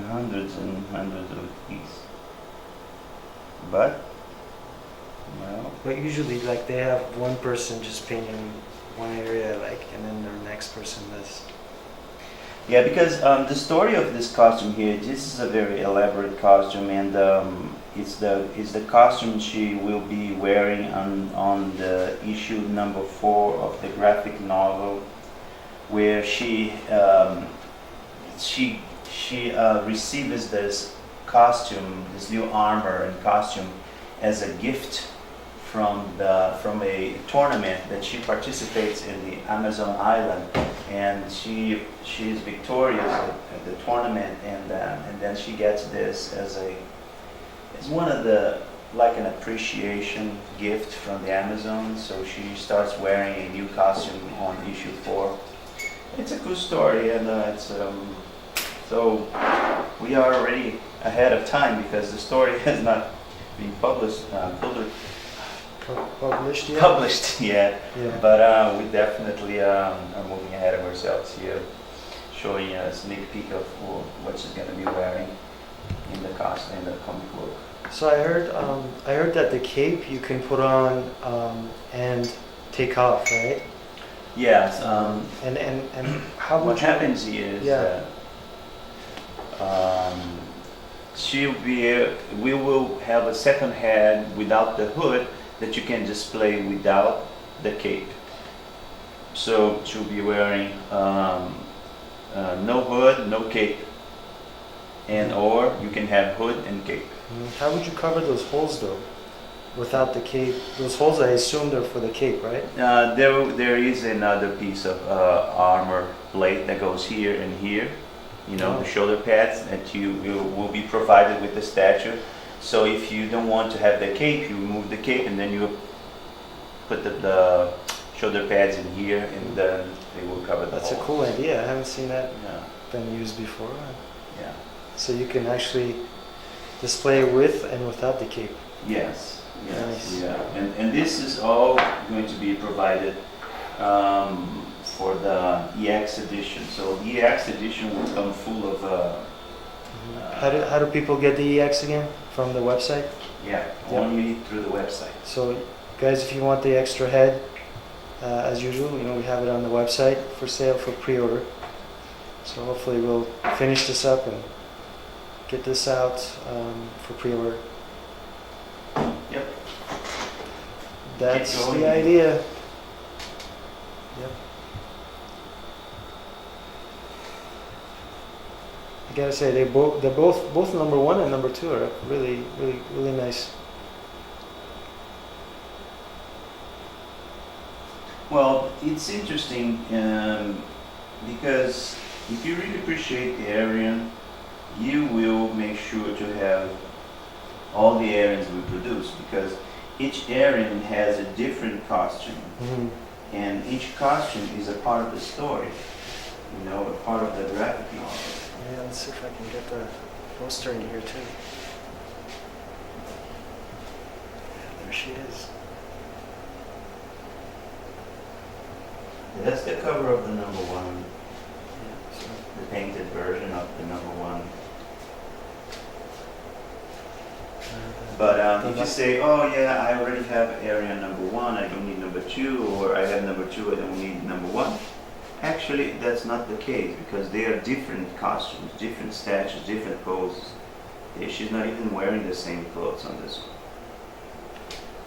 hundreds and hundreds of these. But, well, But usually, like, they have one person just painting one area, like, and then the next person does. yeah, because the story of this costume here, this is a very elaborate costume, and it's the costume she will be wearing on the issue number 4 of the graphic novel, where she receives this costume, this new armor and costume, as a gift from a tournament that she participates in the Amazon island, and she is victorious at the tournament, and then she gets this as one of the, like, an appreciation gift from the Amazon. So she starts wearing a new costume on issue 4. It's a cool story, and so we are already ahead of time because the story has not been published, Published yet? published yet, Yeah. but we definitely are moving ahead of ourselves here, showing a sneak peek of what she's going to be wearing in the costume, in the comic book. So I heard that the cape you can put on and take off, right? Yes. And how What would you? happens is Yeah. that we will have a second head without the hood that you can display without the cape. So she'll be wearing no hood, no cape, and or you can have hood and cape. How would you cover those holes though, without the cape? Those holes, I assume they're for the cape, right? There is another piece of armor plate that goes here and here, you know, the shoulder pads that you will be provided with the statue. So if you don't want to have the cape, you remove the cape and then you put the shoulder pads in here, and then they will cover the That's a holes. cool idea. I haven't seen that Yeah, been used before. yeah. So you can actually display with and without the cape. Yes, yes, Nice. yeah. And this is all going to be provided for the EX edition. So the EX edition will come full of, How do people get the EX again? From the website? yeah, Yeah. only through the website. So guys, if you want the extra head, as usual, you know, we have it on the website for sale for pre-order. So hopefully we'll finish this up and get this out for pre-order. Yep. That's Keep going. the idea. Yep. I gotta say, they're both number 1 and number 2 are really, really, really nice. Well, it's interesting because if you really appreciate the Aryan, you will make sure to have all the Aryans we produce, because each Aryan has a different costume, and each costume is a part of the story, you know, a part of the graphic novel. Yeah, let's see if I can get the poster in here too. There she is. That's the cover of the number 1, Yeah, so the painted version of the number 1. But if you say, oh yeah, I already have area number 1, I don't need number 2, or I have number 2, I don't need number 1. Actually, that's not the case, because they are different costumes, different statues, different poses. Yeah, she's not even wearing the same clothes on this one.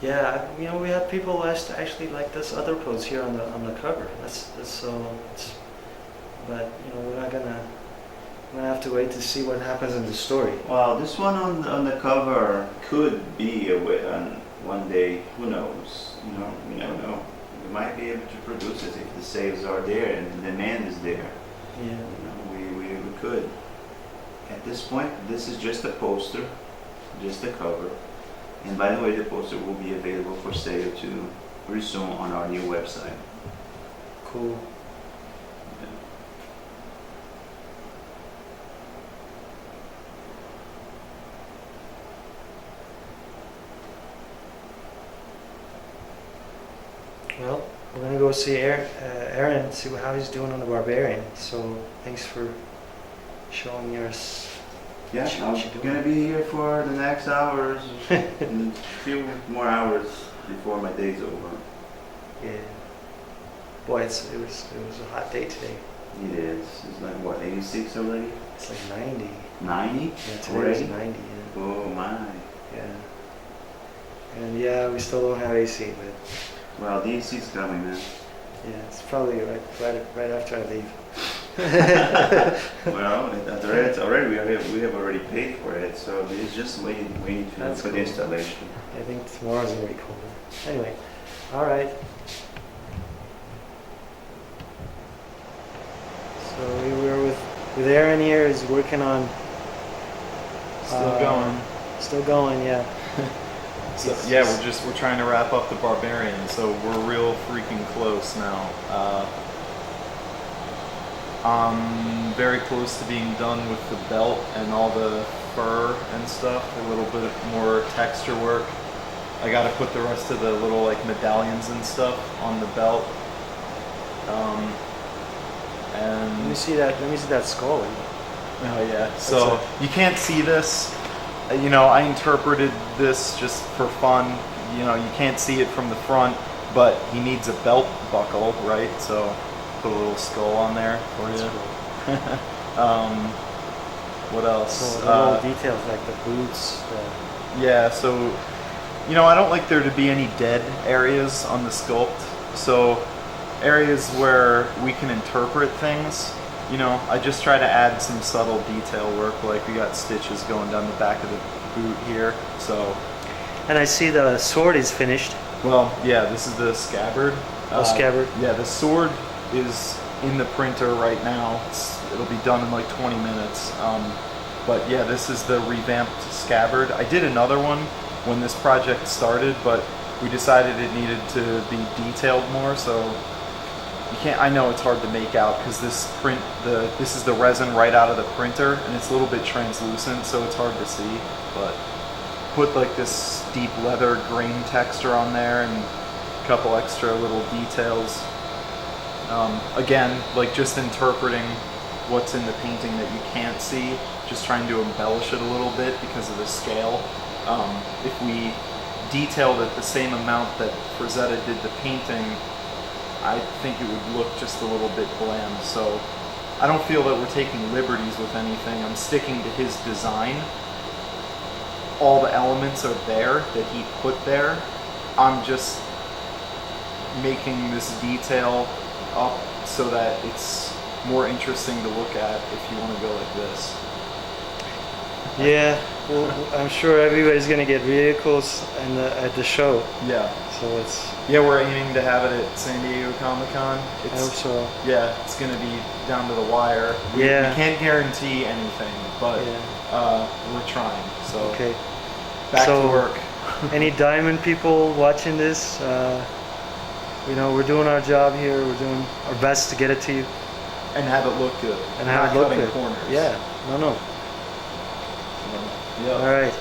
yeah, you know, we had people actually like this other pose here on the cover. That's so. But you know, we're gonna have to wait to see what happens in the story. Well, this one on the cover could be one day, who knows? You know, we never know. We might be able to produce it if the sales are there and the demand is there. Yeah. You know, we could. At this point, this is just a poster, just a cover. And by the way, the poster will be available for sale too very soon on our new website. Cool. Well, we're gonna go see Aaron, see how he's doing on the Barbarian. So thanks for showing us. Yeah, What I'm you doing? gonna be here for the next hours, and a few more hours before my day's over. Yeah. Boy, it was a hot day today. It is. It's like what, 86 already? It's like 90. 90? Yeah, today Already? was 90. Yeah. Oh my. Yeah. And yeah, we still don't have AC, but Well, the AC's coming, man. yeah, it's probably right after I leave. Well, it's already we have already paid for it, so it's just waiting That's for the cool. installation. I think tomorrow's gonna be colder. Anyway, all right. So we were with Aaron here. He's working on. Still going. Still going, yeah. So yeah, we're trying to wrap up the Barbarian, so we're real freaking close now. Very close to being done with the belt and all the fur and stuff, a little bit more texture work. I got to put the rest of the little like medallions and stuff on the belt. Let me And see that. Let me see that skull. oh yeah, so you can't see this. You know, I interpreted this just for fun. You know, you can't see it from the front, but he needs a belt buckle, right? So put a little skull on there for you. What else? So the little details like the boots. Yeah, so, you know, I don't like there to be any dead areas on the sculpt. So areas where we can interpret things, you know, I just try to add some subtle detail work, like we got stitches going down the back of the boot here. So, And I see the sword is finished. well, yeah, this is the scabbard. Scabbard. Yeah, the sword is in the printer right now. It'll be done in like 20 minutes. But yeah, this is the revamped scabbard. I did another one when this project started, but we decided it needed to be detailed more. So you can't. I know it's hard to make out because this this is the resin right out of the printer, and it's a little bit translucent, so it's hard to see. But put like this deep leather grain texture on there and a couple extra little details. Again, like just interpreting what's in the painting that you can't see, just trying to embellish it a little bit because of the scale. If we detailed it the same amount that Frazetta did the painting, I think it would look just a little bit bland. So I don't feel that we're taking liberties with anything. I'm sticking to his design. All the elements are there that he put there. I'm just making this detail up so that it's more interesting to look at if you want to go like this. Yeah, well, I'm sure everybody's gonna get vehicles and at the show. Yeah. So it's. Yeah, we're aiming to have it at San Diego Comic-Con. I hope so. Yeah, it's going to be down to the wire. Yeah. We can't guarantee anything, but Yeah. we're trying. So Okay. back So- to work. Any diamond people watching this? You know, we're doing our job here. We're doing our best to get it to you And have it look good. and Not have it look cutting good. corners. Yeah. No. So, yeah. All right.